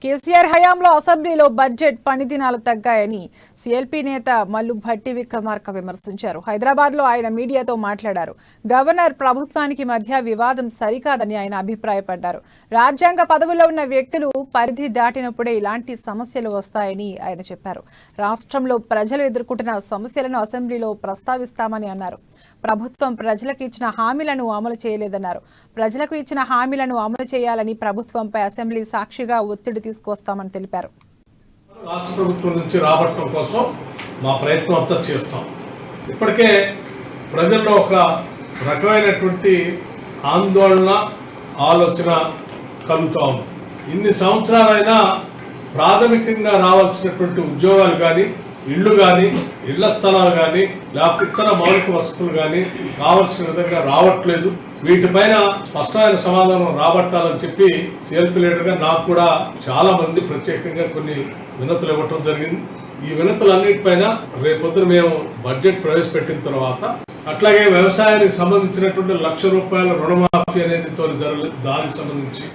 కేసీఆర్ హయాంలో అసెంబ్లీలో బడ్జెట్ పని దినాలు తగ్గాయని సీఎల్పీ నేత మల్లు భట్టి విక్రమార్క విమర్శించారు. హైదరాబాద్ లో ఆయన మీడియాతో మాట్లాడారు. గవర్నర్ ప్రభుత్వానికి మధ్య వివాదం సరికాదని ఆయన అభిప్రాయపడ్డారు. రాజ్యాంగ పదవుల్లో ఉన్న వ్యక్తులు పరిధి దాటినప్పుడే ఇలాంటి సమస్యలు వస్తాయని ఆయన చెప్పారు. రాష్ట్రంలో ప్రజలు ఎదుర్కొంటున్న సమస్యలను అసెంబ్లీలో ప్రస్తావిస్తామని అన్నారు. ప్రభుత్వం ప్రజలకు ఇచ్చిన హామీలను అమలు చేయలేదన్నారు. ప్రజలకు ఇచ్చిన హామీలను అమలు చేయాలని ప్రభుత్వంపై అసెంబ్లీ సాక్షిగా ఒత్తిడి తీసుకొస్తామని తెలిపారు. రాష్ట్ర ప్రభుత్వం నుంచి రాబట్టడం కోసం మా ప్రయత్నం అంతా చేస్తాం. ఇప్పటికే ప్రజల్లో ఒక రకమైనటువంటి ఆందోళన ఆలోచన కలుగుతా ఉంది. ఇన్ని సంవత్సరాలైనా ప్రాథమికంగా రావాల్సినటువంటి ఉద్యోగాలు కానీ, ఇళ్ళు కానీ, ఇళ్ల స్థలాలు కానీ, లేకపోతే ఇతర మౌలిక వసతులు కానీ కావాల్సిన విధంగా రావట్లేదు. వీటిపైన స్పష్టమైన సమాధానం రాబట్టాలని చెప్పి సీఎల్పీ లీడర్గా నాకు కూడా చాలా మంది ప్రత్యేకంగా కొన్ని వినతులు ఇవ్వటం జరిగింది. ఈ వినతులన్నిటిపైన రేపొద్దున మేము బడ్జెట్ ప్రవేశపెట్టిన తర్వాత, అట్లాగే వ్యవసాయానికి సంబంధించినటువంటి ₹1,00,000 రుణమాఫీ అనేది జరగలేదు, దానికి సంబంధించి